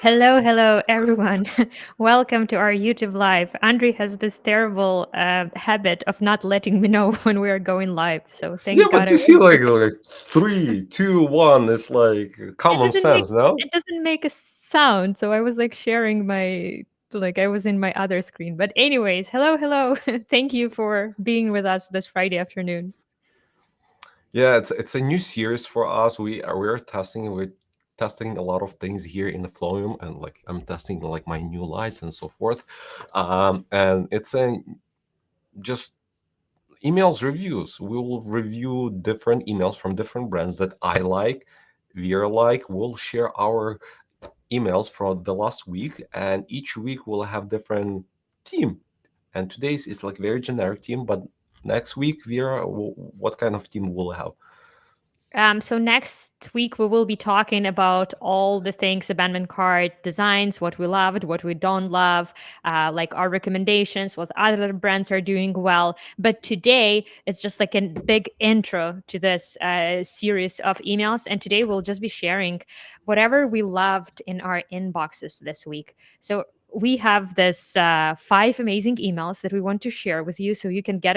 Hello, everyone. Welcome to our YouTube live. Andre has this terrible habit of not letting me know when we are going live. So Yeah, thank God but I you see, was. like 3, 2, 1. It's like It common doesn't make sense, no? it doesn't make a sound. So I was like sharing my like I was in my other screen. But anyways, hello. Thank you for being with us this Friday afternoon. Yeah, it's a new series for us. We're testing a lot of things here in the Flowium, and like I'm testing like my new lights and so forth. And it's a just emails reviews. We will review different emails from different brands that I like, we're like. We'll share our emails from the last week, and each week we'll have different theme. And today's is like very generic theme, but next week, Vera, what kind of theme we'll have? So next week we will be talking about all the things abandoned cart designs, what we loved, what we don't love, like our recommendations, what other brands are doing well. But today it's just like a big intro to this series of emails, and today we'll just be sharing whatever we loved in our inboxes this week. So we have this 5 amazing emails that we want to share with you, so you can get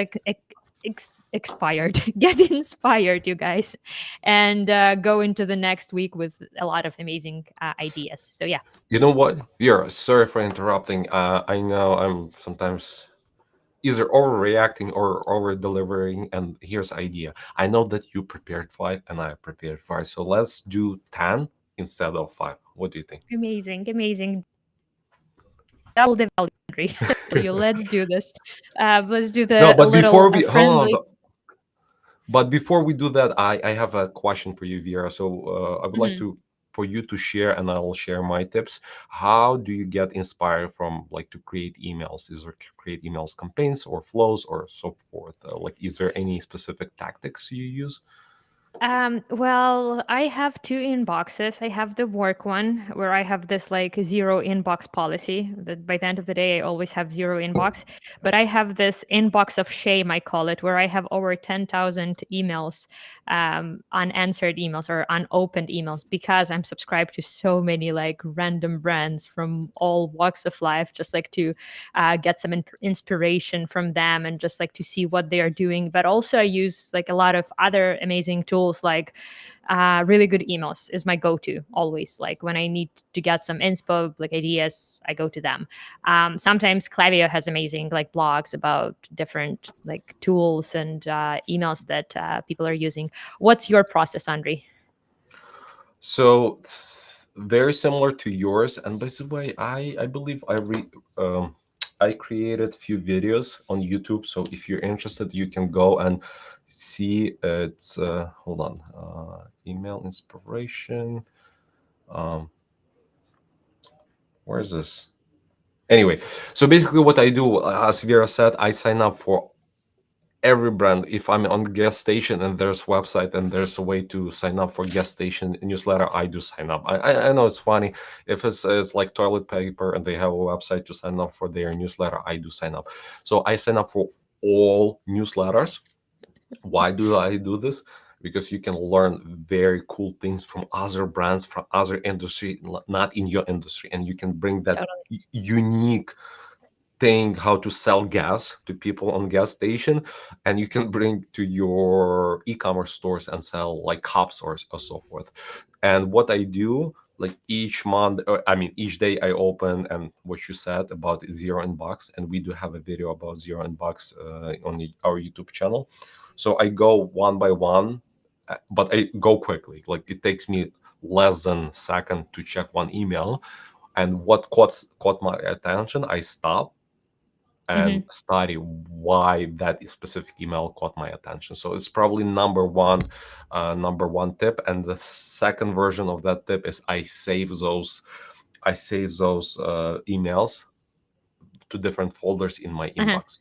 expired, get inspired, you guys, and go into the next week with a lot of amazing ideas. So yeah. You know what, Vera? Sorry for interrupting. I know I'm sometimes either overreacting or over delivering. And here's the idea: I know that you prepared five, and I prepared five. So let's do 10 instead of five. What do you think? Amazing. Double the value. You let's do this. Let's do No, the a but little before we hold on, friendly. but before we do that, I have a question for you, Vera. So I would like Mhm. to for you to share, and I will share my tips. How do you get inspired from like to create emails? Is there create emails campaigns or flows or so forth? Like, is there any specific tactics you use? Well, I have two inboxes. I have the work one where I have this like zero inbox policy that by the end of the day, I always have zero inbox. But I have this inbox of shame, I call it, where I have over 10,000 emails, unanswered emails or unopened emails because I'm subscribed to so many like random brands from all walks of life, just like to get some inspiration from them and just like to see what they are doing. But also, I use like a lot of other amazing tools like really good emails is my go-to always. Like when I need to get some inspo, like ideas, I go to them. Sometimes Klaviyo has amazing like blogs about different like tools and emails that people are using. What's your process, Andre? So very similar to yours. And by the way, I believe um, I created few videos on YouTube. So if you're interested, you can go and see. It's hold on, email inspiration. Um, where is this? Anyway, so basically, what I do, as Vera said, I sign up for every brand. If I'm on gas station and there's website and there's a way to sign up for gas station newsletter, I do sign up. I know it's funny. If it's like toilet paper and they have a website to sign up for their newsletter, I do sign up. So I sign up for all newsletters. Why do I do this? Because you can learn very cool things from other brands, from other industry, not in your industry, and you can bring that Totally. unique thing, how to sell gas to people on gas station, and you can bring to your e-commerce stores and sell like cups or so forth. And what I do, like each month, or I mean each day, I open, and what you said about zero inbox, and we do have a video about zero inbox on our YouTube channel. So I go one by one, but I go quickly. Like it takes me less than a second to check one email, and what caught my attention, I stop and Hmm. study why that specific email caught my attention. So it's probably number one tip. And the second version of that tip is I save those emails to different folders in my Uh-huh. inbox.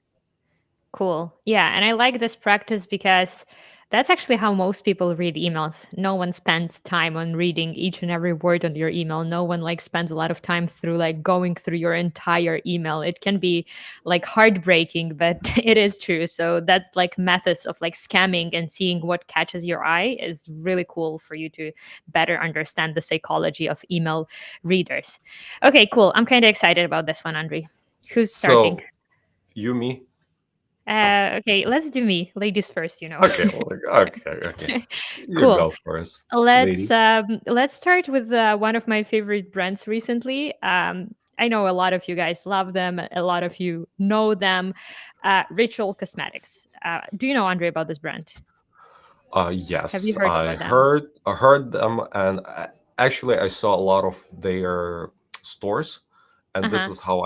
Cool. Yeah. And I like this practice because That's actually how most people read emails. No one spends time on reading each and every word on your email. No one like spends a lot of time through like going through your entire email. It can be like heartbreaking, but it is true. So that like methods of like scamming and seeing what catches your eye is really cool for you to better understand the psychology of email readers. Okay, cool. I'm kind of excited about this one, Andre. Who's starting? So you, me? Okay, let's do me. Ladies first, you know. Okay, well, okay. You Cool. go first, Let's lady. um, let's start with one of my favorite brands recently. I know a lot of you guys love them. A lot of you know them. Ritual Cosmetics. Do you know, Andre, about this brand? Have you Yes, heard about them? I heard them, and actually, I saw a lot of their stores, and Uh this huh. is how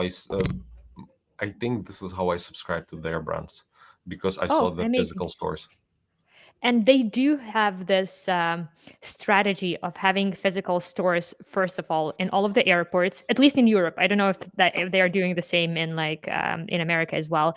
I think this is how I subscribe to their brands because I saw Oh, the amazing. physical stores. And they do have this strategy of having physical stores, first of all, in all of the airports, at least in Europe. I don't know if they are doing the same in like in America as well,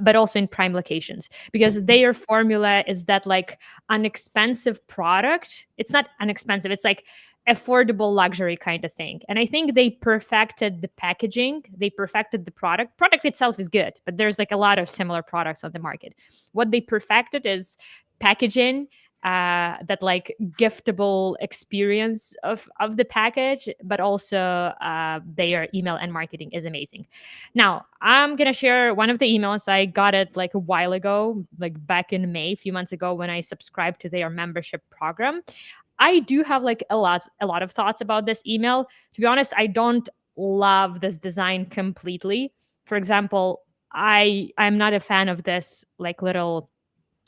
but also in prime locations, because their formula is that like an expensive product. It's not inexpensive. It's like affordable luxury kind of thing. And I think they perfected the packaging. They perfected the product. Product itself is good, but there's like a lot of similar products on the market. What they perfected is packaging, that like giftable experience of the package, but also their email and marketing is amazing. Now I'm gonna share one of the emails. I got it like a while ago, like back in May, a few months ago, when I subscribed to their membership program. I do have like a lot of thoughts about this email. To be honest, I don't love this design completely. For example, I'm not a fan of this like little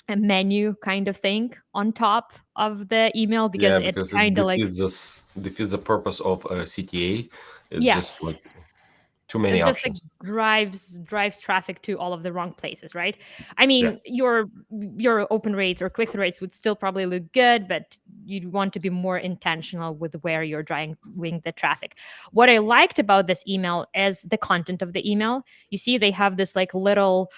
a menu kind of thing on top of the email, because Yeah, it because it kind of like, defeats the purpose of CTA. It's just yes, like too many it's just like options. drives traffic to all of the wrong places, right? I Yeah. mean, your open rates or click-through rates would still probably look good, but you'd want to be more intentional with where you're driving the traffic. What I liked about this email is the content of the email. You see, they have this like little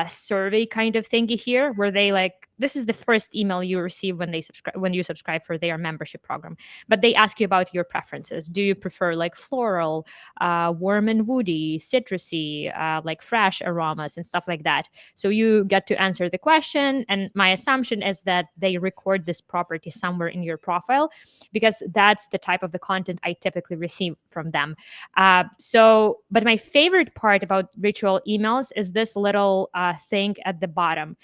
survey kind of thingy here, where they like, this is the first email you receive when you subscribe for their membership program, but they ask you about your preferences. Do you prefer like floral, warm and woody, citrusy, like fresh aromas and stuff like that? So you get to answer the question. And my assumption is that they record this property somewhere in your profile, because that's the type of the content I typically receive from them. But my favorite part about ritual emails is this little thing at the bottom.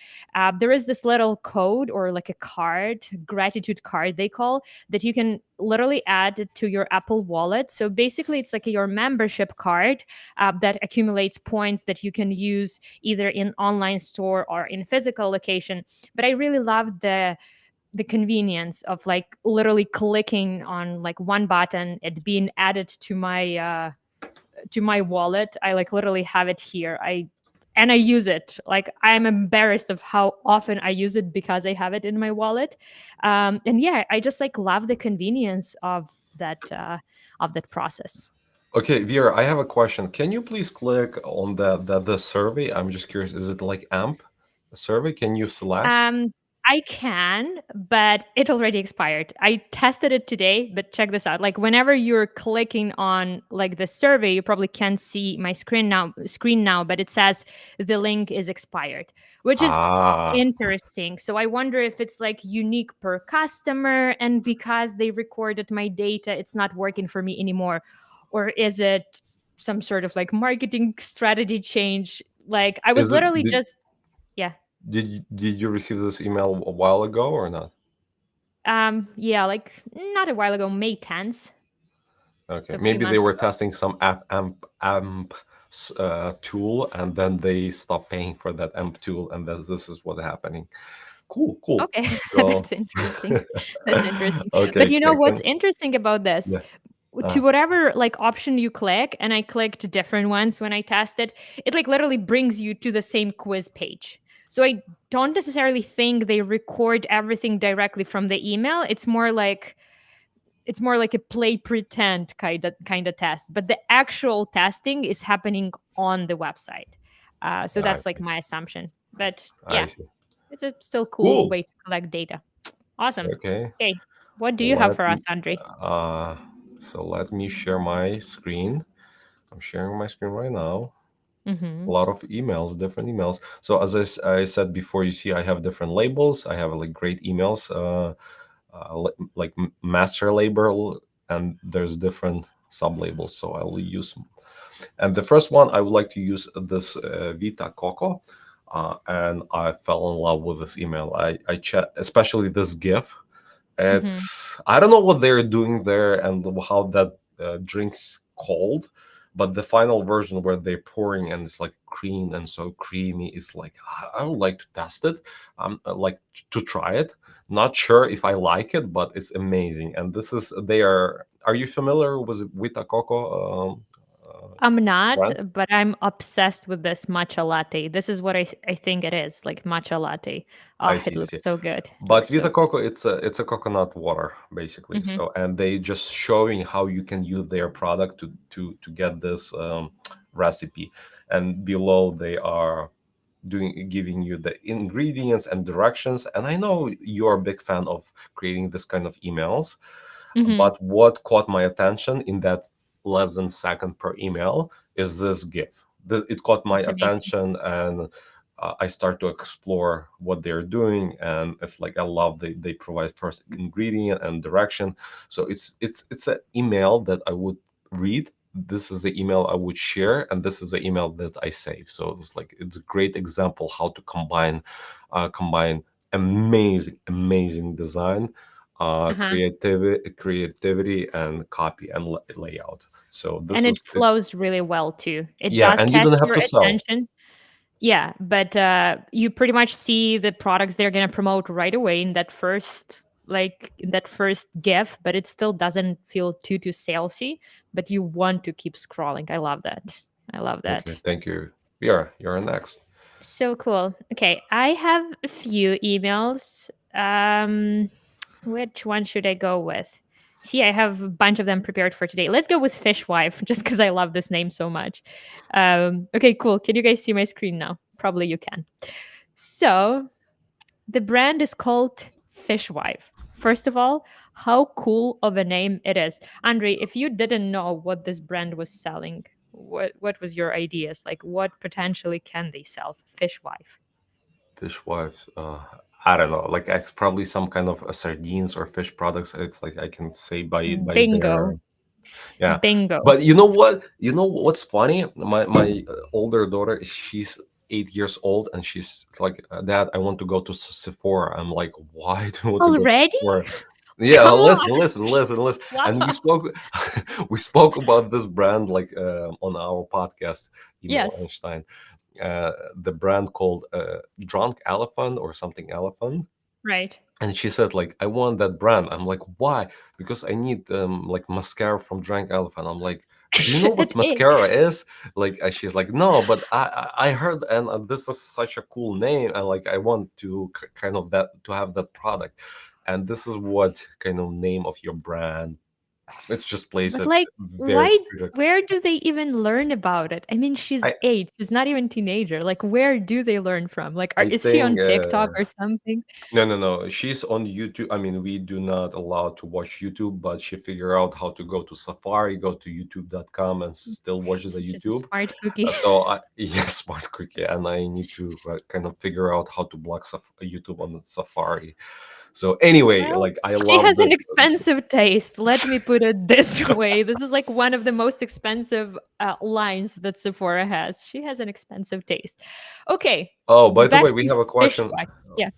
There is this little code, or like a card, gratitude card they call, that you can literally add to your Apple Wallet. So basically, it's like your membership card that accumulates points that you can use either in online store or in physical location. But I really love the convenience of like literally clicking on like one button, it being added to my wallet. I like literally have it here. I use it. Like, I'm embarrassed of how often I use it because I have it in my wallet. And yeah, I just like love the convenience of that process. Okay, Vera, I have a question. Can you please click on the survey? I'm just curious. Is it like AMP survey? Can you select? Um, I can, but it already expired. I tested it today, but check this out. Like, whenever you're clicking on like the survey, you probably can't see my screen now, but it says the link is expired, which is Ah, interesting. So I wonder if it's like unique per customer, and because they recorded my data, it's not working for me anymore. Or is it some sort of like marketing strategy change? Like, I was is it literally just, yeah. did you receive this email a while ago or not? Yeah, like not a while ago, May 10th, Okay, so a few maybe they months were ago. testing some AMP tool, and then they stopped paying for that AMP tool, and this is what's happening. Cool, cool. Okay, So, that's interesting. That's interesting. But okay, you know what's can interesting about this? yeah. To Uh, whatever like option you click, and I clicked different ones when I tested, it like literally brings you to the same quiz page. So I don't necessarily think they record everything directly from the email. It's more like a play pretend kind of test, but the actual testing is happening on the website. So I that's like see. my assumption. But I yeah. see. It's a still cool Cool. way to collect data. Awesome. Okay. Okay. What do you have Let for us, me, Andre? uh, so let me share my screen. I'm sharing my screen right now. A Mm-hmm. lot of emails, different emails. So as I said before, you see I have different labels. I have like great emails, like master label, and there's different sub labels. So I will use, and the first one I would like to use this Vita Coco. And I fell in love with this email. I chat, especially this GIF. Mm-hmm. It's, I don't know what they're doing there and how that drink's called, but the final version where they're pouring and it's like cream and so creamy is like I would like to test it. Like to try it. Not sure if I like it, but it's amazing. And this is they are. Are you familiar with a Coco I'm not, brand? but I'm obsessed with this matcha latte. This is what I think it is, like matcha latte. I Oh, it see, I looks see. so good. It But looks Vita so good. Coco, it's a coconut water basically. Mm-hmm. So and they just showing how you can use their product to get this recipe, and below they are doing giving you the ingredients and directions. And I know you're a big fan of creating this kind of emails, Mm-hmm. but what caught my attention in that less than second per email is this GIF. It caught my It's amazing. attention, and I start to explore what they're doing, and it's like I love they provide first ingredient and direction. So it's an email that I would read. This is the email I would share, and this is the email that I save. So it's like it's a great example how to combine amazing design, Uh-huh. creativity and copy and layout. So And this it is it's flows really well too. It yeah, does and you catch don't have your to sell. attention. Yeah, but you pretty much see the products they're gonna promote right away in that first in that first GIF, but it still doesn't feel too salesy. But you want to keep scrolling. I love that. I love Okay, that. thank you. You're next. So cool. Okay, I have a few emails. Which one should I go with? See, I have a bunch of them prepared for today. Let's go with Fishwife, just because I love this name so much. Okay, cool. Can you guys see my screen now? Probably you can. So the brand is called Fishwife. First of all, how cool of a name it is. Andre, if you didn't know what this brand was selling, what was your ideas? Like what potentially can they sell? Fishwife. Fishwife. I don't know. Like it's probably some kind of sardines or fish products. It's like I can say by Bingo. their yeah. Bingo. But you know what? You know what's funny? My older daughter, she's 8 years old, and she's like, Dad, I want to go to Sephora. I'm like, why do you want to go to Already? Sephora? Yeah, Come on. listen. Wow. And we spoke, we spoke about this brand like on our podcast, Email Yes. Einstein, the brand called Drunk Elephant or something Elephant. Right. And she said like, I want that brand. I'm like, why? Because I need like mascara from Drunk Elephant. I'm like, do you know what It is. mascara is? Like she's like, no, but I heard, and this is such a cool name, and like I want to kind of that to have that product. And this is what kind of name of your brand. Let's just place But it like, very why? critical. Where do they even learn about it? I mean, she's I 8. She's not even teenager. Like, where do they learn from? Like, I is she think on TikTok or something? no. She's on YouTube. I mean, we do not allow to watch YouTube, but she figure out how to go to Safari, go to YouTube.com, and still watch the She's a YouTube. smart cookie. So I yes, smart cookie, and I need to kind of figure out how to block YouTube on the Safari. So anyway, Well, like I she love has an this. expensive taste. Let me put it this way. This is like one of the most expensive lines that Sephora has. She has an expensive taste. Okay, Oh, by the back way, we to have a question. Fishwife. Yeah.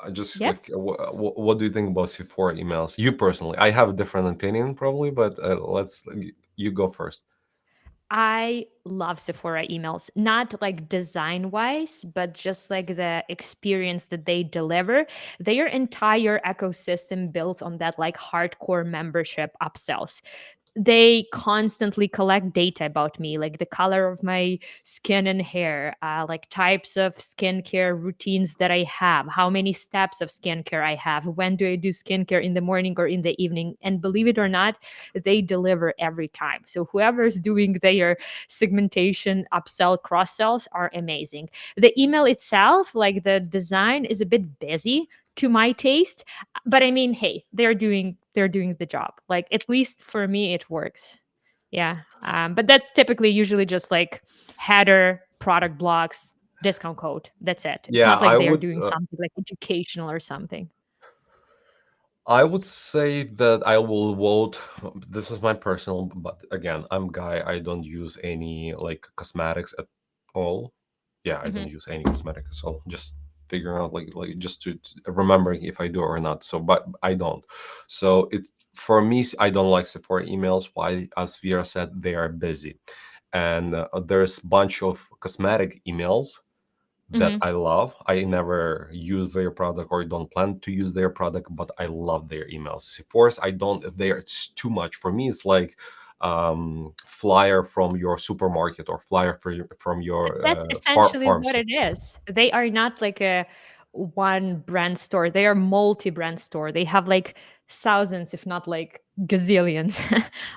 I just Yeah. like, what do you think about Sephora emails? You personally, I have a different opinion probably, but let's you go first. I love Sephora emails, not like design wise, but just like the experience that they deliver. Their entire ecosystem built on that like hardcore membership upsells. they constantly collect data about me, like the color of my skin and hair, like types of skincare routines that I have, how many steps of skincare I have, when do I do skincare, in the morning or in the evening. And believe it or not, they deliver every time. So whoever's doing their segmentation, upsell, cross sells are amazing. The email itself, like the design, is a bit busy to my taste, but I mean, hey, they're doing the job. Like, at least for me, it works. Yeah. But that's typically usually just like header, product blocks, discount code. That's it. It's Yeah, not like they are doing something like educational or something. I would say that I will vote. This is my personal, but again, I'm guy. I don't use any like cosmetics at all. Yeah, I don't Hmm. use any cosmetics at all. Just figuring out like just to remembering if I do or not. So, but I don't. So it for me, I don't like Sephora emails. Why? As Vera said, they are busy, and there's bunch of cosmetic emails that Hmm. I love. I never use their product or don't plan to use their product, but I love their emails. Sephora's, I don't. There, it's too much for me. It's like flyer from your supermarket or flyer from your That's essentially what pharmacy. it is. They are not like a one brand store. They are multi-brand store. They have like thousands, if not like gazillions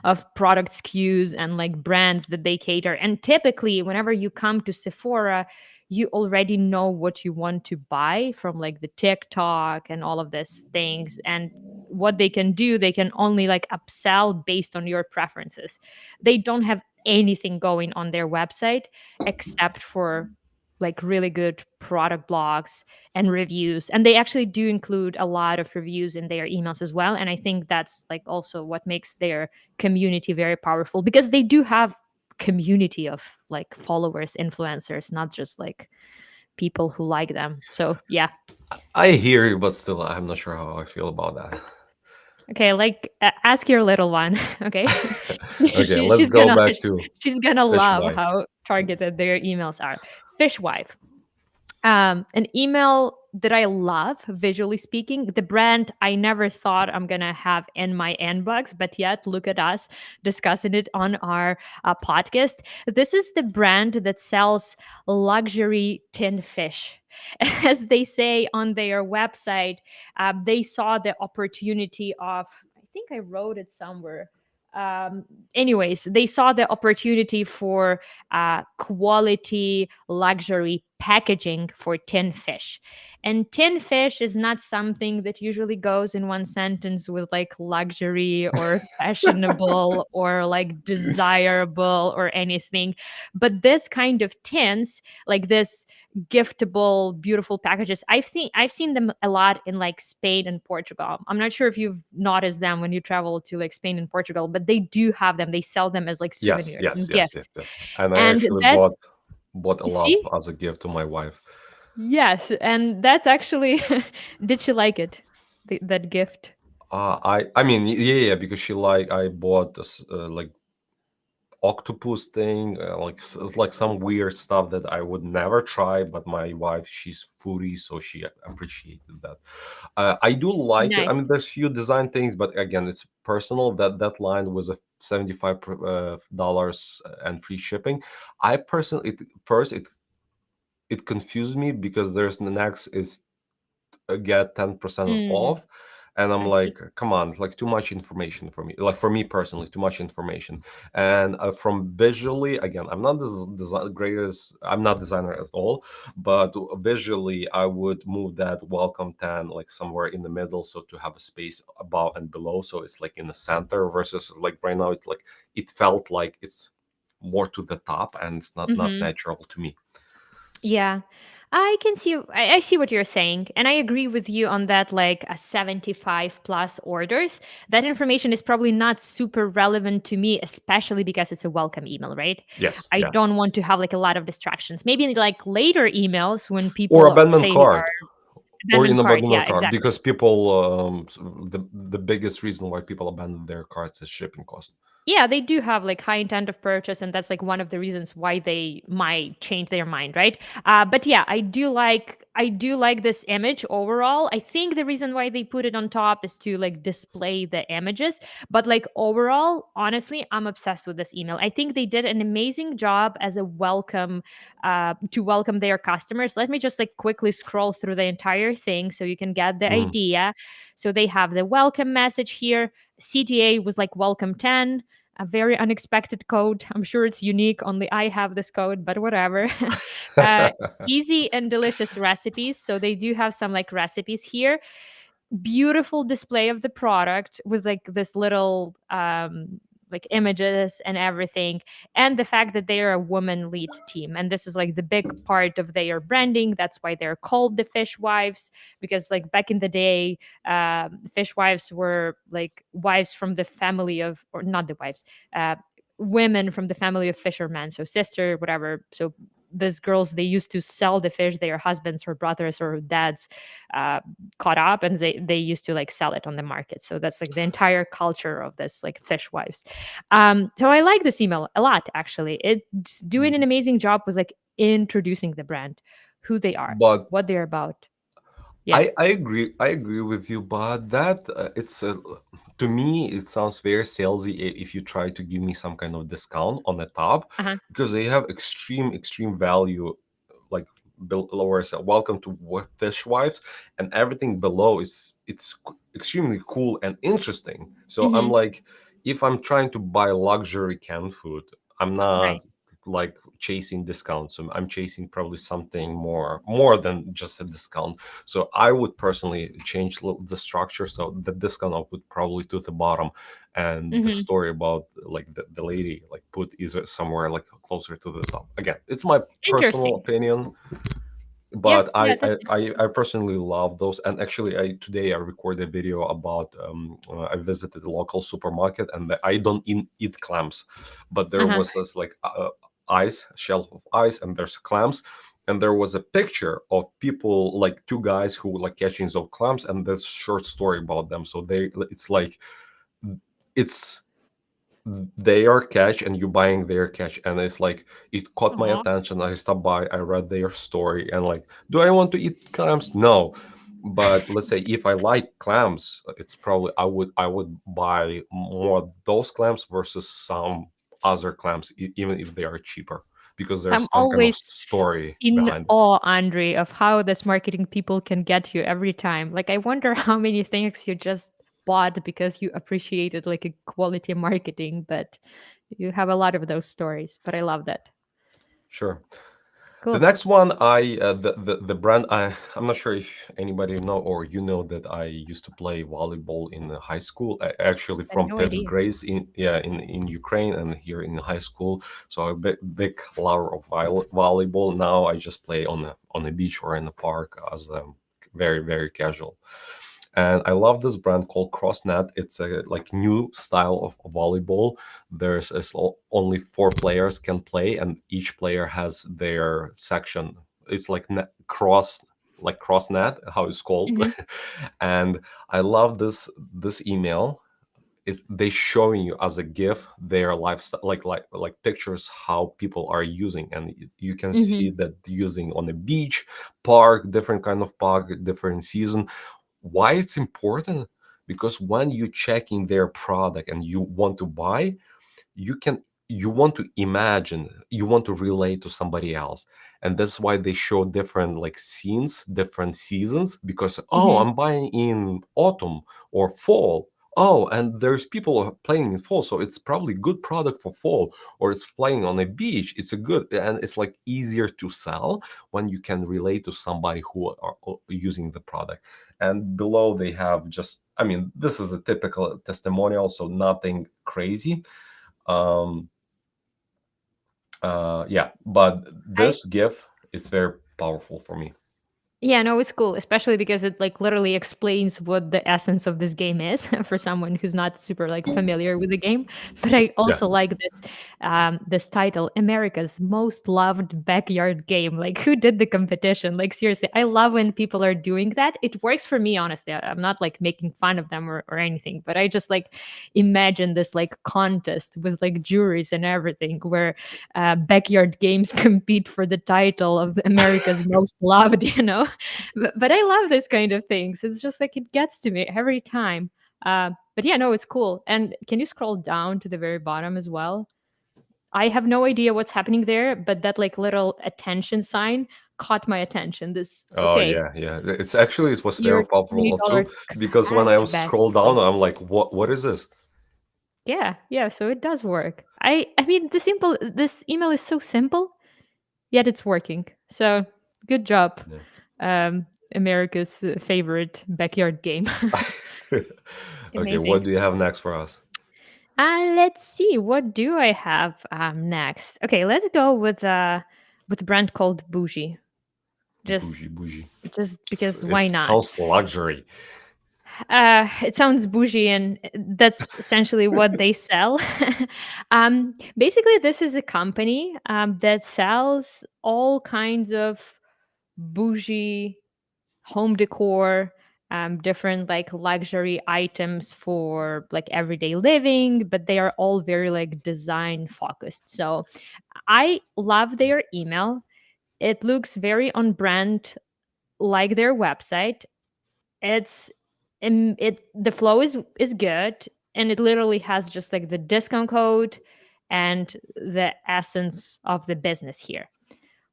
of product SKUs and like brands that they cater. And typically, whenever you come to Sephora, you already know what you want to buy from like the TikTok and all of these things. And what they can do, they can only like upsell based on your preferences. They don't have anything going on their website except for like really good product blogs and reviews. And they actually do include a lot of reviews in their emails as well. And I think that's like also what makes their community very powerful, because they do have community of like followers, influencers, not just like people who like them. So yeah. I hear you, but still, I'm not sure how I feel about that. Okay, like ask your little one. Okay. Okay, she, let's she's go gonna back to she's gonna love Fishwife. how targeted their emails are. Fishwife, an email that I love, visually speaking, the brand I never thought I'm gonna have in my inbox, but yet look at us discussing it on our podcast. This is the brand that sells luxury tin fish. As they say on their website, they saw the opportunity of, I think I wrote it somewhere. Um, Anyways, they saw the opportunity for quality luxury packaging for tin fish. And tin fish is not something that usually goes in one sentence with like luxury or fashionable or like desirable or anything. But this kind of tins, like this giftable, beautiful packages, I've seen them a lot in like Spain and Portugal. I'm not sure if you've noticed them when you travel to like Spain and Portugal, but they do have them. They sell them as like Yes, souvenirs yes, and yes, yes, gifts. yes. And I And actually that's, bought a you lot see, as a gift to my wife. yes, and that's actually, did she like it? That gift? I mean, yeah, yeah, because she like I bought this like octopus thing, like some weird stuff that I would never try. But my wife, she's foodie, so she appreciated that. I do like it. I Nice. mean, there's few design things, but again, it's personal. That line was a $75 and free shipping. I personally, it confused me because there's the next is get 10% Mm, off, and I'm I see. like, come on, it's like too much information for me, like for me personally, too much information. And from visually, again, I'm not the greatest, I'm not designer at all, but visually I would move that welcome 10 like somewhere in the middle, so to have a space above and below, so it's like in the center, versus like right now it's like it felt like it's more to the top, and it's not Hmm. natural to me. Yeah. I can see, I see what you're saying. And I agree with you on that, like a 75 plus orders. That information is probably not super relevant to me, especially because it's a welcome email, right? Yes, I yes. don't want to have like a lot of distractions. Maybe like later emails when Or people abandoned say cart, are or abandoned in cart. Yeah, abandoned cart, exactly. because people the biggest reason why people abandon their carts is shipping cost. Yeah, they do have like high intent of purchase, and that's like one of the reasons why they might change their mind, right? But yeah, I do like I do like this image overall. I think the reason why they put it on top is to like display the images. But like overall, honestly, I'm obsessed with this email. I think they did an amazing job as a welcome to welcome their customers. Let me just like quickly scroll through the entire thing so you can get the Mm. idea. So they have the welcome message here, CTA with like welcome 10. A very unexpected code. I'm sure it's unique. Only I have this code, but whatever. uh, Easy and delicious recipes. So they do have some like recipes here. Beautiful display of the product with like this little like images and everything, and the fact that they are a woman lead team, and this is like the big part of their branding. That's why they're called the fish wives, because like back in the day, fish wives were like wives from the family of, or not the wives, women from the family of fishermen, so sister, whatever. So these girls, they used to sell the fish their husbands or brothers or dads uh, caught up, and they used to like sell it on the market. So that's like the entire culture of this like fish wives. So I like this email a lot, actually. It's doing an amazing job with like introducing the brand, who they are, But what they're about. Yeah. I agree with you, but that it's to me it sounds very salesy if you try to give me some kind of discount on the top, Uh-huh. because they have extreme value, like below us. Welcome to Fishwives, and everything below is extremely cool and interesting. So I'm Hmm. like, if I'm trying to buy luxury canned food, I'm Right. not like chasing discounts. I'm chasing probably something more than just a discount. So I would personally change the structure. So the discount I would probably to the bottom, and the Hmm. story about like the lady like put either somewhere like closer to the top. Again, it's my personal Interesting. opinion, Yeah, but yeah, that's I personally love those. And actually, I today I recorded a video about I visited a local supermarket, and I don't eat clams, but there uh-huh. was this like ice shelf of ice, and there's clams, and there was a picture of people, like two guys who were like catching those clams, and this short story about them. So it's like it's their catch and you buying their catch, and it's like it caught my Aw. attention. I stopped by, I read their story, and like, do I want to eat clams? No. But let's say if I like clams, it's probably I would buy more of those clams versus some other clams, even if they are cheaper, because I'm there's some kind of always story in behind it. awe, Andre, of how this marketing people can get you every time. Like, I wonder how many things you just bought because you appreciated like a quality marketing, but you have a lot of those stories. But I love that. Sure. The Cool. next one, the brand, I'm not sure if anybody know or you know that I used to play volleyball in high school. Actually, I had from no fifth idea. grade in Ukraine and here in high school. So I'm a big lover of volleyball. Now I just play on a beach or in a park as very casual. And I love this brand called Crossnet. It's a like new style of volleyball. There's only four players can play, and each player has their section. It's like like Crossnet, how it's called. Hmm. And I love this email. They showing you as a GIF their lifestyle, like pictures how people are using, and you can see Hmm. that using on a beach, park, different kind of park, different season. Why it's important? Because when you checking their product and you want to buy, you want to imagine, you want to relate to somebody else. And that's why they show different like scenes, different seasons, because oh, Hmm. I'm buying in autumn or fall. Oh, and there's people playing in fall, so it's probably good product for fall. Or it's playing on a beach, it's a good, and it's like easier to sell when you can relate to somebody who are using the product. And below they have just, I mean, this is a typical testimonial, so nothing crazy. um yeah, but I this GIF is very powerful for me. Yeah, no, it's cool, especially because it like literally explains what the essence of this game is for someone who's not super like familiar with the game. But I Yeah, also like this title, America's Most Loved Backyard Game. Like, who did the competition? Like, seriously, I love when people are doing that. It works for me, honestly. I'm not like making fun of them or anything, but I just like imagine this like contest with like juries and everything where backyard games compete for the title of America's Most Loved, you know? But I love this kind of things. It's just like it gets to me every time. But yeah, no, it's cool. And can you scroll down to the very bottom as well? I have no idea what's happening there, but that like little attention sign caught my attention. This Oh okay, yeah, yeah. It's actually it was your very powerful $20 too because when I was cashback scroll down, code. I'm like, what is this? Yeah, yeah. So it does work. I mean, this email is so simple, yet it's working. So good job, Yeah. America's favorite backyard game. Okay, what Amazing. do you have next for us? Let's see. What do I have next? Okay, let's go with a brand called Bougie. Just Bougie, bougie. just because It why not? sounds luxury. It sounds bougie, and that's essentially what they sell. Basically, this is a company that sells all kinds of bougie home decor, different like luxury items for like everyday living, but they are all very like design focused. So I love their email. It looks very on brand like their website. It's it the flow is good, and it literally has just like the discount code and the essence of the business here.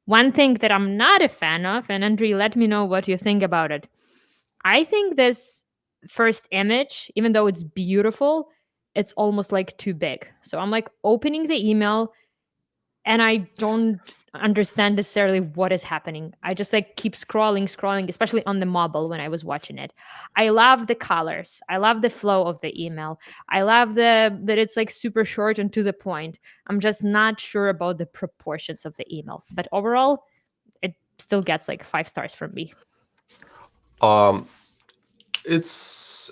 One thing that I'm not a fan of, and Andre, let me know what you think about it. I think this first image, even though it's beautiful, it's almost like too big. So I'm like opening the email and I don't understand necessarily what is happening. I just like keep scrolling, especially on the mobile when I was watching it. I love the colors. I love the flow of the email. I love the that it's like super short and to the point. I'm just not sure about the proportions of the email. But overall, it still gets like 5 stars from me. Um, it's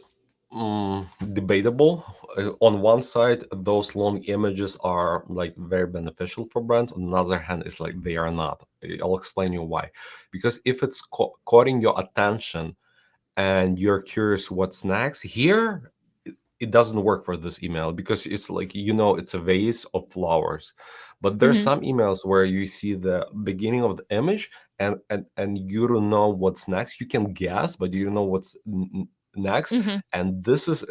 debatable. On one side, those long images are like very beneficial for brands. On the other hand, it's like they are not. I'll explain you why. Because if it's caught your attention and you're curious what's next, here it doesn't work for this email because it's like it's a vase of flowers, but there's Hmm. some emails where you see the beginning of the image and you don't know what's next. You can guess, but you don't know what's next. Hmm. And this is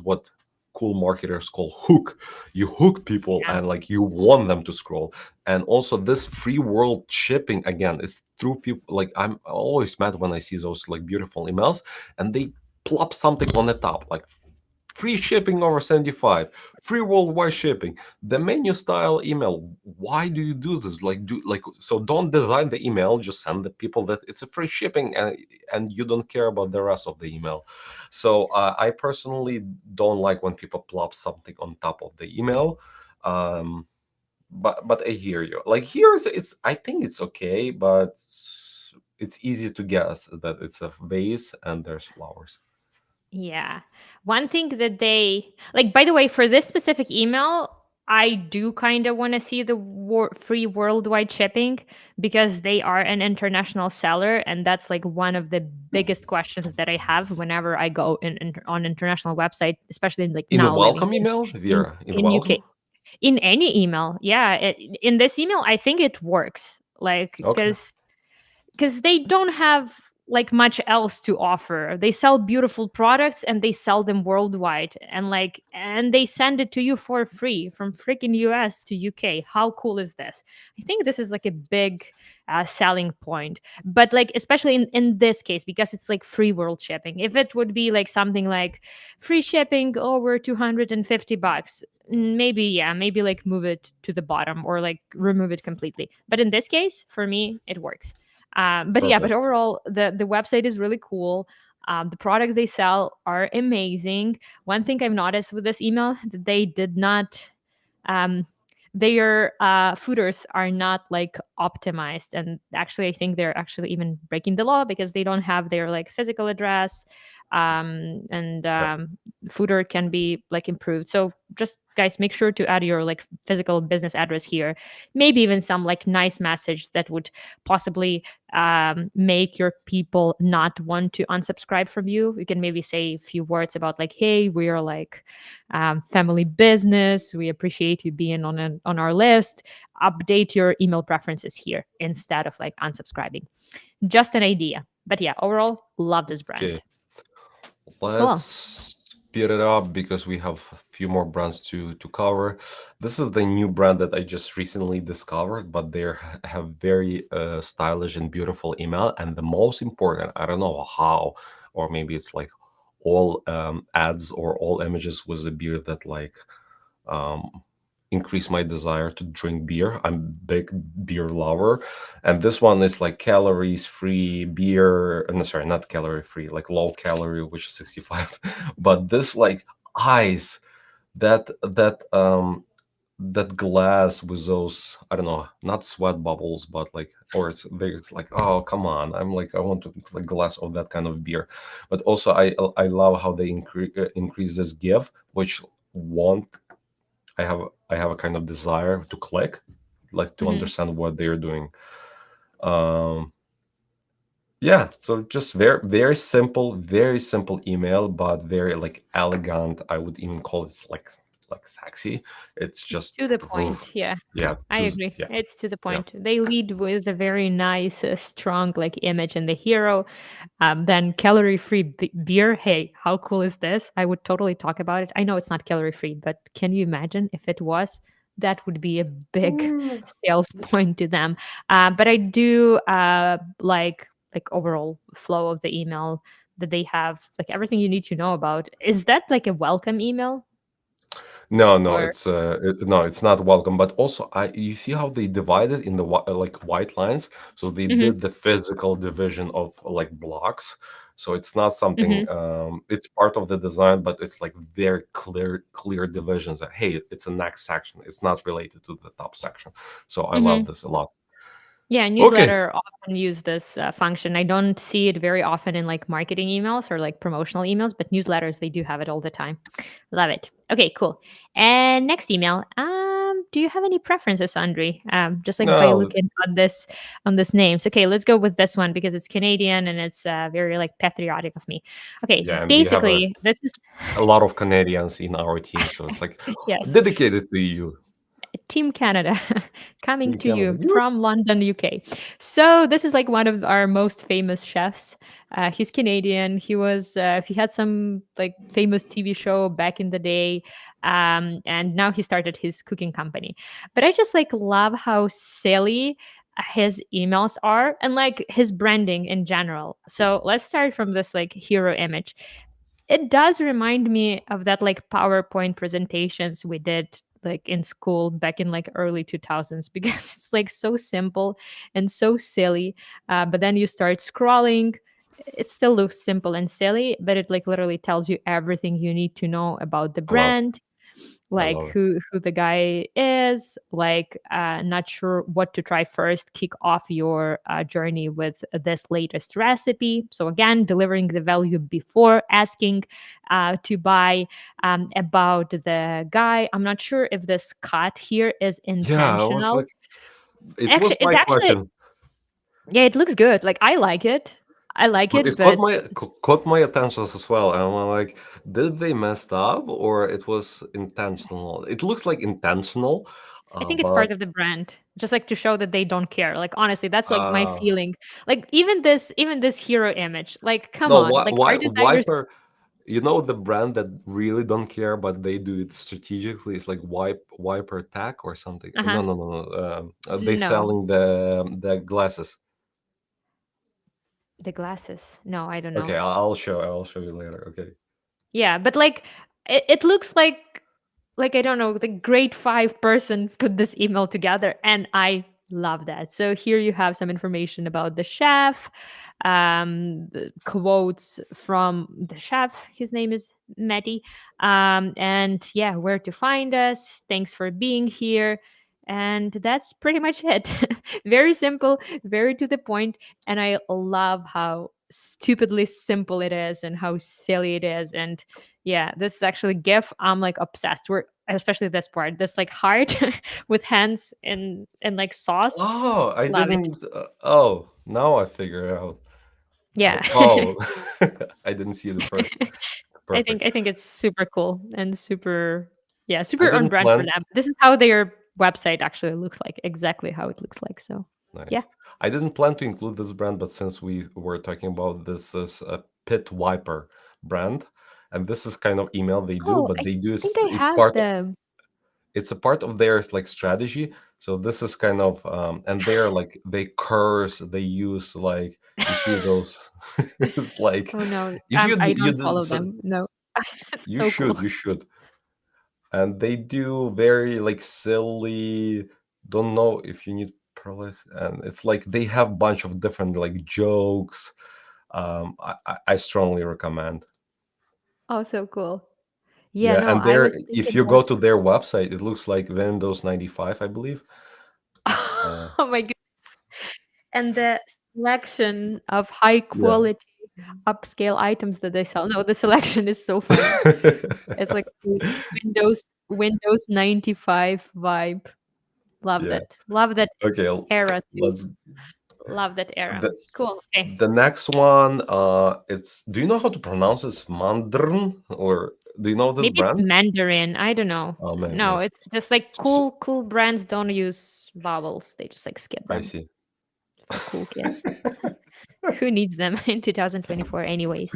what cool marketers call hook. You hook people Yeah. and like you want them to scroll. And also this free world shipping, again, is through people. Like I'm always mad when I see those like beautiful emails and they plop something on the top like free shipping over 75, free worldwide shipping, the menu style email. Why do you do this? Like do like so don't design the email, just send the people that it's a free shipping, and you don't care about the rest of the email. So I personally don't like when people plop something on top of the email. um but I hear you. Like here is it's I think it's okay, but it's easy to guess that it's a vase and there's flowers. Yeah. One thing that they like, by the way, for this specific email, I do kind of want to see the free worldwide shipping because they are an international seller. And that's like one of the biggest questions that I have whenever I go on international website, especially like In a now living welcome email, in, Vera, in the in UK. welcome. In any email. Yeah. In this email, I think it works. Like, Okay. because they don't have like much else to offer. They sell beautiful products and they sell them worldwide, and they send it to you for free from freaking US to UK. How cool is this? I think this is like a big selling point. But like especially in this case, because it's like free world shipping. If it would be like something like free shipping over 250 bucks, maybe, yeah, maybe like move it to the bottom or like remove it completely. But in this case, for me, it works. But yeah, but Perfect. overall, the website is really cool. The products they sell are amazing. One thing I've noticed with this email that they did not, um, their footers are not like optimized, and actually, I think they're actually even breaking the law because they don't have their like physical address, and Yep. footer can be like improved. So just guys, make sure to add your like physical business address here, maybe even some like nice message that would possibly make your people not want to unsubscribe from you. You can maybe say a few words about like, hey, we are like family business, we appreciate you being on our list. Update your email preferences here instead of like unsubscribing. Just an idea. But yeah, overall, love this brand. Okay, Cool. let's speed it up because we have a few more brands to cover. This is the new brand that I just recently discovered, but they have very stylish and beautiful email. And the most important, I don't know how, or maybe it's like all ads or all images with a beer that like um, increase my desire to drink beer. I'm big beer lover, and this one is like calories free beer. No, sorry, not calorie free, like low calorie, which is 65. But this like ice, that glass with those, I don't know, not sweat bubbles, but like, or it's there's like, oh come on, I'm like, I want to like glass of that kind of beer. But also I love how they increase this give, which won't I have a kind of desire to click, like to Hmm. understand what they're doing. Um, yeah, so just very simple email, but very like elegant. I would even call it like sexy. It's just To the oof, point. Yeah, yeah, I just agree. yeah, It's to the yeah. point. They lead with a very nice, strong like image and the hero. Then calorie free beer. Hey, how cool is this? I would totally talk about it. I know it's not calorie free, but can you imagine if it was? That would be a big Mm. sales point to them. But I do like overall flow of the email that they have, like everything you need to know about. Is that like a welcome email No, no, or? no, it's not welcome. But also, I you see how they divided in the like white lines. So they Hmm. did the physical division of like blocks. So it's not something. Hmm. It's part of the design, but it's like very clear divisions. That, hey, it's a next section. It's not related to the top section. So I love Hmm. this a lot. Yeah, Okay. newsletter often use this function. I don't see it very often in like marketing emails or like promotional emails, but newsletters they do have it all the time. Love it. Okay, cool. And next email. Do you have any preferences, Andre? Just like by No. looking on this names. Okay, let's go with this one because it's Canadian and it's very like patriotic of me. Okay, Yeah, and we have basically this is a lot of Canadians in our team, so it's like yes. dedicated to you Team Canada coming in to Canada. you from London, UK. So this is like one of our most famous chefs. He's Canadian. He had some like famous TV show back in the day, and now he started his cooking company. But I just like love how silly his emails are and like his branding in general. So let's start from this like hero image. It does remind me of that like PowerPoint presentations we did like in school back in like early 2000s because it's like so simple and so silly. But then you start scrolling, it still looks simple and silly, but it like literally tells you everything you need to know about the I love, brand, I like love it. who the guy is, like not sure what to try first, kick off your journey with this latest recipe. So again, delivering the value before asking to buy. About the guy, I'm not sure if this cut here is Yeah, I was intentional. like, it Actually, was it my actually, question. yeah, it looks good. Like I like it. I like But it, it but caught my attention as well. And I'm like, did they messed up or it was intentional? It looks like intentional, I think it's but part of the brand, just like to show that they don't care. Like honestly, that's like my uh feeling. Like even this hero image. Like come no, on, like our designers. Wiper. You know the brand that really don't care, but they do it strategically. It's like Wiper Tack or something. Uh huh. No, no, no, no. They No, selling the glasses. the glasses. No, I don't Okay, know. I'll show you later. Okay. Yeah, but like it looks like I don't know, the grade 5 person put this email together and I love that. So here you have some information about the chef, the quotes from the chef. His name is Matty. And yeah, where to find us. Thanks for being here. And that's pretty much it. Very simple, very to the point, and I love how stupidly simple it is and how silly it is. And yeah, this is actually GIF. I'm like obsessed. We're especially this part, this like heart with hands and like sauce. Oh, I Love it. didn't. Oh, now I figure out. Yeah. Oh, I didn't see the first. Perfect. I think it's super cool and super, yeah, I super on didn't brand for plan. them. This is how their website actually looks like, exactly how it looks like. So Yeah. Nice. I didn't plan to include this brand, but since we were talking about this is a Pit Viper brand, and this is kind of email they do, Oh, but I they do think I it's have part them. it's a part of their like strategy. So this is kind of and they're like they curse, they use like you see those it's like Oh no, if you I you don't did follow so them. No, that's you so cool. should and they do very like silly, don't know if you need pearls, and it's like they have bunch of different like jokes. I strongly recommend. Oh, so cool. Yeah, Yeah, no, and I there was if thinking you more. go to their website it looks like Windows 95, I believe. uh, Oh my god. And the selection of high yeah. quality upscale items that they sell. No, the selection is so funny. It's like the Windows 95 vibe. Love Yeah, that. Love that okay, era too. let's Love that era. the Cool. Okay. the next one, it's do you know how to pronounce this, Mandarin, or do you know this Maybe it's brand? Mandarin. I don't know. Oh man, No, maybe. it's just like S- cool brands don't use vowels. They just like skip I them see. for cool kids. Who needs them in 2024 anyways?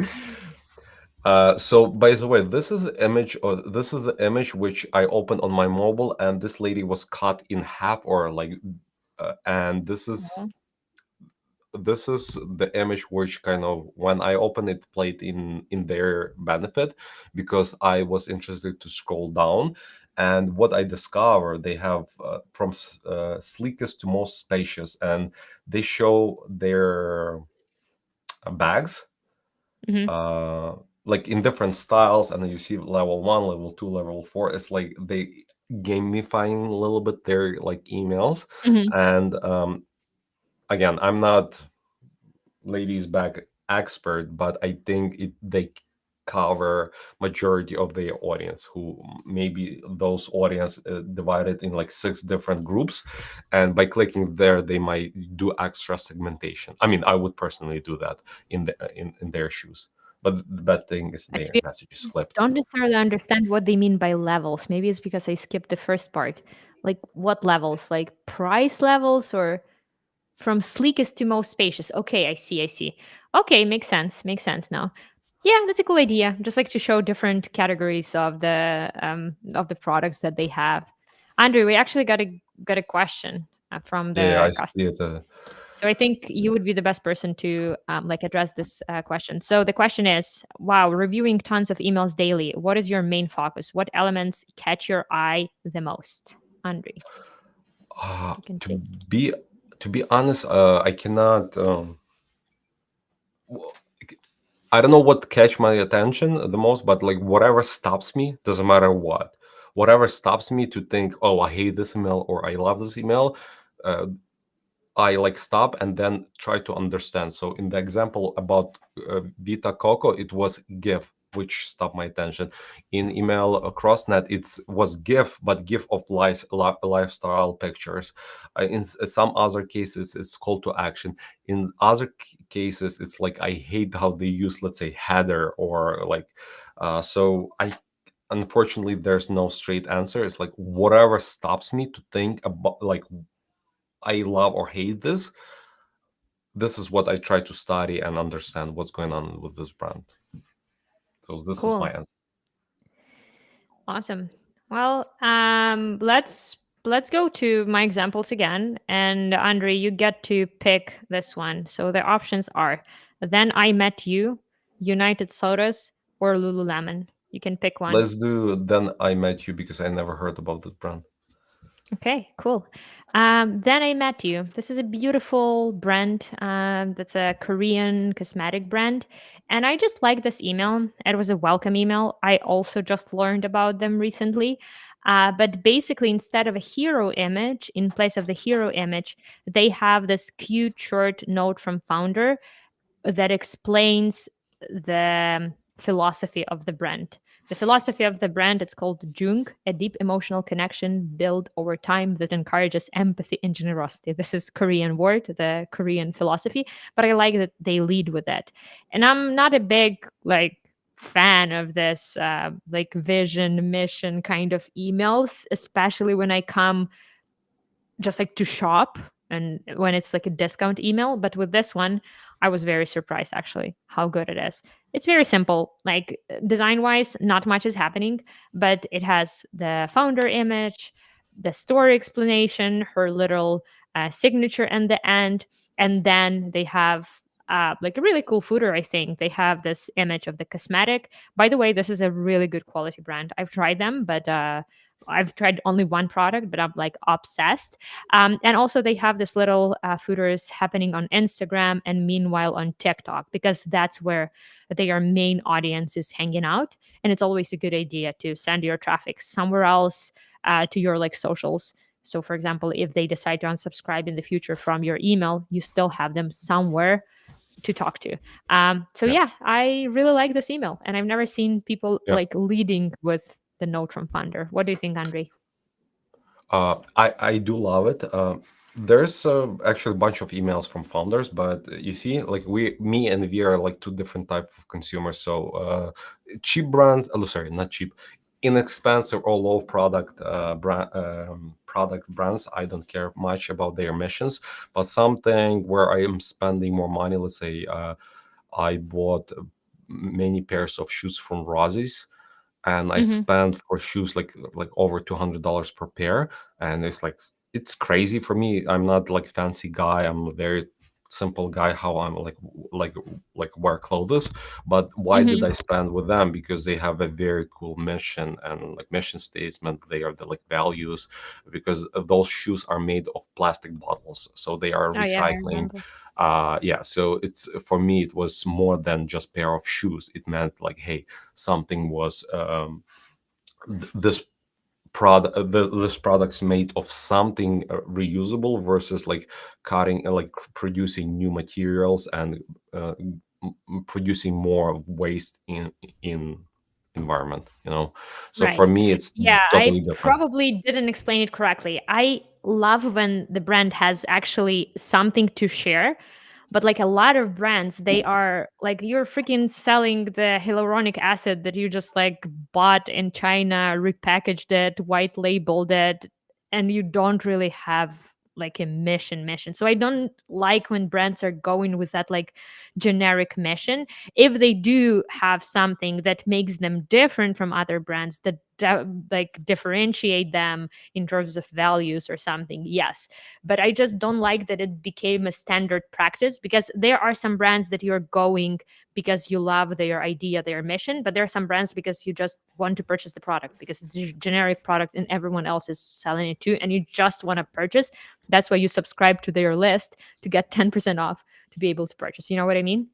So by the way, this is the image, or this is the image which I opened on my mobile, and this lady was cut in half, or like, and Oh. this is the image which kind of when I opened it played in their benefit, because I was interested to scroll down, and what I discovered they have from sleekest to most spacious, and they show their bags Mhm. uh like in different styles, and then you see level 1, level 2, level 4. It's like they gamifying a little bit their like emails. Mhm. And again, I'm not ladies bag expert, but I think they cover majority of their audience, who maybe those audience divided in like 6 different groups, and by clicking there they might do extra segmentation. I mean, I would personally do that in their shoes, but the bad thing is To their be message is clipped. don't necessarily understand what they mean by levels. Maybe it's because I skipped the first part. Like what levels? Like price levels or from sleekest to most spacious. Okay, I see, I see. Okay, makes sense. Makes sense now. Yeah, that's a cool idea. Just like to show different categories of the products that they have. Andrew, we actually got a question from Yeah, I the see customer. it. So I think you would be the best person to like address this question. So the question is, wow, reviewing tons of emails daily. What is your main focus? What elements catch your eye the most? Andre, you can To take. be to be honest, I cannot. W- I don't know what catch my attention the most, but like whatever stops me, doesn't matter what, whatever stops me to think, oh, I hate this email or I love this email, uh, I like stop and then try to understand. So in the example about Vita Coco, it was GIF which stopped my attention. In email Crossnet, it was GIF, but GIF of lifestyle pictures. In some other cases, it's call to action. In other cases, it's like I hate how they use, let's say, header or like. So I unfortunately there's no straight answer. It's like whatever stops me to think about like I love or hate this. This is what I try to study and understand what's going on with this brand. So this is Cool. my answer. Awesome. Well, let's go to my examples again. And Andre, you get to pick this one. So the options are Then I Met You, United Sodas, or Lululemon. You can pick one. Let's do Then I Met You, because I never heard about this brand. Okay, cool. Then I Met You. This is a beautiful brand. That's a Korean cosmetic brand. And I just like this email. It was a welcome email. I also just learned about them recently. But basically, instead of a hero image, in place of the hero image, they have this cute short note from founder that explains the philosophy of the brand. The philosophy of the brand, it's called Jung, a deep emotional connection built over time that encourages empathy and generosity. This is Korean word, the Korean philosophy, but I like that they lead with that. And I'm not a big like fan of this like vision mission kind of emails, especially when I come just like to shop and when it's like a discount email. But with this one, I was very surprised actually how good it is. It's very simple. Like design wise, not much is happening, but it has the founder image, the story explanation, her little signature and the end, and then they have like a really cool footer. I think they have this image of the cosmetic. By the way, this is a really good quality brand. I've tried them, but I've tried only one product, but I'm like obsessed. And also, they have this little footers happening on Instagram and meanwhile on TikTok, because that's where their main audience is hanging out. And it's always a good idea to send your traffic somewhere else to your like socials. So, for example, if they decide to unsubscribe in the future from your email, you still have them somewhere to talk to. So Yeah. yeah, I really like this email, and I've never seen people Yeah. like leading with the note from Funder. What do you think, Andre? I do love it. There's actually a bunch of emails from founders, but you see, like me and we are like two different type of consumers. So cheap brands, oh, sorry, not cheap, inexpensive or low product brands. I don't care much about their missions, but something where I am spending more money. Let's say I bought many pairs of shoes from Rosie's, and I Mm-hmm. spent for shoes like over $200 per pair, and it's like it's crazy for me. I'm not like fancy guy. I'm a very simple guy. How I'm like like wear clothes, but why did Mm-hmm. I spend with them? Because they have a very cool mission and like mission statement. They are the like values, because those shoes are made of plastic bottles, so they are Oh yeah, I recycling. remember. Yeah, so it's for me it was more than just pair of shoes. It meant like, hey, something was this this product's made of something reusable versus like cutting like producing new materials and producing more waste in environment, you know. So for Right. me it's Yeah, I totally different. probably didn't explain it correctly. I love when the brand has actually something to share. But like a lot of brands, they are like you're freaking selling the hyaluronic acid that you just like bought in China, repackaged it, white labeled it, and you don't really have like a mission. So I don't like when brands are going with that like generic mission. If they do have something that makes them different from other brands, that like differentiate them in terms of values or something, yes. But I just don't like that it became a standard practice, because there are some brands that you're going because you love their idea, their mission, but there are some brands because you just want to purchase the product because it's a generic product and everyone else is selling it too, and you just want to purchase. That's why you subscribe to their list to get 10% off to be able to purchase. You know what I mean?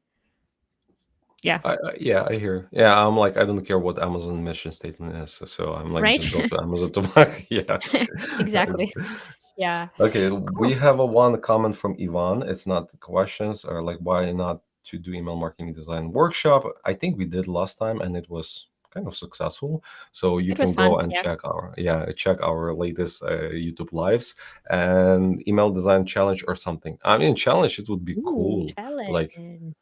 Yeah. Yeah, I hear. Yeah, I'm like, I don't care what Amazon mission statement is, so I'm like, Right. just go to Amazon to buy. Yeah. Exactly. Yeah. Okay, we Cool. have a one comment from Ivan. It's not the questions, or like why not to do email marketing design workshop. I think we did last time and it was kind of successful. So you It was can go fun. and Yeah. check our latest YouTube lives and email design challenge or something. I mean, challenge it would be Ooh, cool. Like challenge.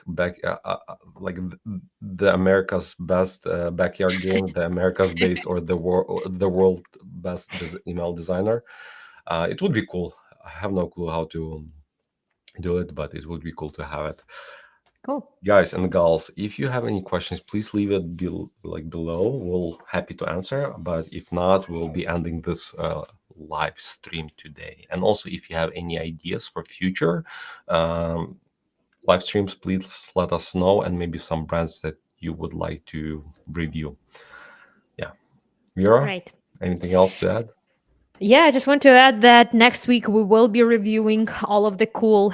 back like the America's best backyard game, the America's base or the world best email designer. It would be cool. I have no clue how to do it, but it would be cool to have it. Cool. Guys and gals, if you have any questions, please leave it below. We'll happy to answer. But if not, we'll be ending this live stream today. And also, if you have any ideas for future um, live streams, please let us know, and maybe some brands that you would like to review. Yeah, Vera, Right. anything else to add? Yeah, I just want to add that next week we will be reviewing all of the cool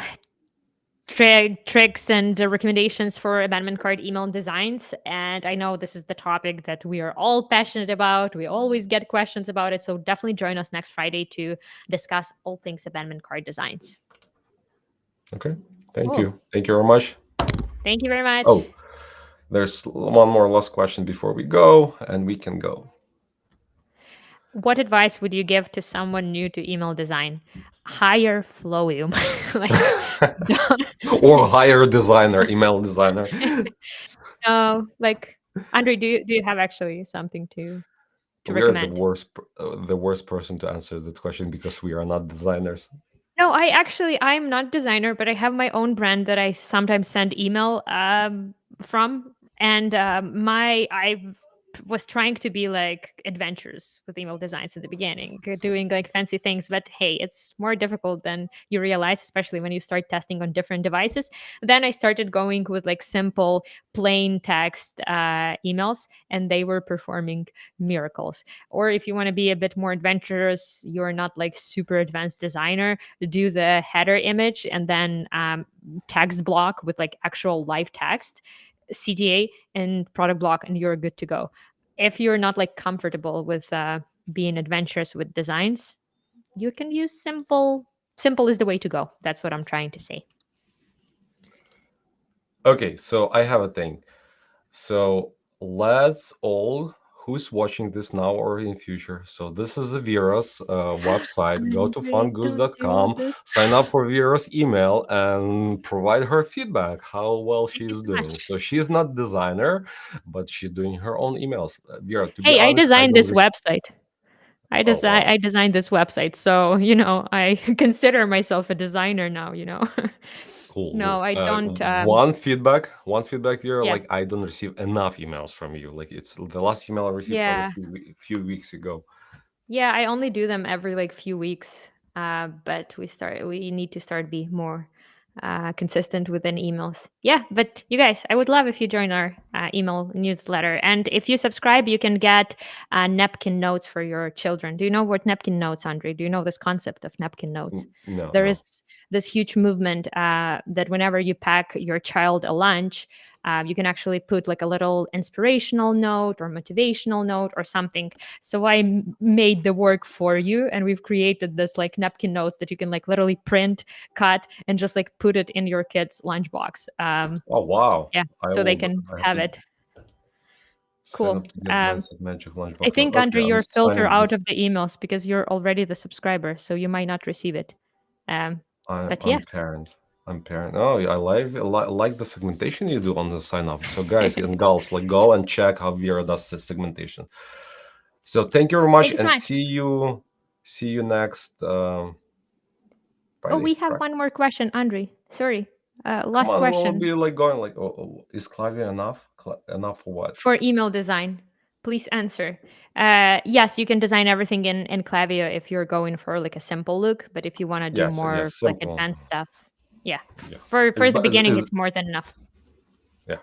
tricks and recommendations for abandonment card email designs. And I know this is the topic that we are all passionate about. We always get questions about it. So definitely join us next Friday to discuss all things abandonment card designs. Okay, thank Cool. you. Thank you very much. Thank you very much. Oh, there's one more last question before we go, and we can go. What advice would you give to someone new to email design? Hire Flowium. Like, Or hire a designer, email designer. no, like Andre, do you have actually something to We are recommend? the worst person to answer that question because we are not designers. No, I'm not designer, but I have my own brand that I sometimes send email from, and my I was trying to be like adventures with email designs in the beginning, doing like fancy things. But hey, it's more difficult than you realize, especially when you start testing on different devices. Then I started going with like simple, plain text emails, and they were performing miracles. Or if you want to be a bit more adventurous, you're not like super advanced designer, do the header image and then text block with like actual live text, CTA and product block, and you're good to go. If you're not like comfortable with being adventurous with designs, you can use simple. Simple is the way to go. That's what I'm trying to say. Okay, so I have a thing. So let's all who's watching this now or in future. So this is Vera's website. Go to Andre, don't do fungoose.com, this. sign up for Vera's email, and provide her feedback how well Thank you she's so doing. much. So she's not designer, but she's doing her own emails. Vera, to be Hey, I honest, I designed don't. this website. Oh wow, I designed this website, so I consider myself a designer now. cool, No, cool. I don't. One feedback here. Yeah, Like I don't receive enough emails from you. Like it's the last email I received was a yeah, few weeks ago. yeah. I only do them every like few weeks. But we need to start be more consistent within emails. Yeah, but you guys, I would love if you join our email newsletter, and if you subscribe, you can get napkin notes for your children. Do you know what napkin notes, Andre? Do you know this concept of napkin notes? No, There no. is this huge movement that whenever you pack your child a lunch, you can actually put like a little inspirational note or motivational note or something. So made the work for you, and we've created this like napkin notes that you can like literally print, cut, and just like put it in your kid's lunchbox. Oh wow! Yeah, I so they will. can I have have to it. sign Cool. up to get mindset magic I lunchbox now. think, Okay, Andre, I'm you're filter signing out this. of the emails because you're already the subscriber, so you might not receive it. Um, but yeah. I'm parent. I'm parent. Oh, I like the segmentation you do on the sign up. So guys and girls, like go and check how Vera does the segmentation. So thank you very much, Thank you so and much. see you next Oh, we Friday, have right? one more question, Andre. Sorry. Come Last on, we'll question be like going like, is Clavia enough? Enough for what? for email design. Please answer. Yes, you can design everything in Klaviyo if you're going for like a simple look, but if you want to do Yes, more yes, like simple. advanced stuff, yeah, Yeah, for the beginning, it's more than enough. yeah.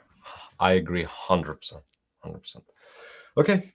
I agree, 100%, 100%. Okay,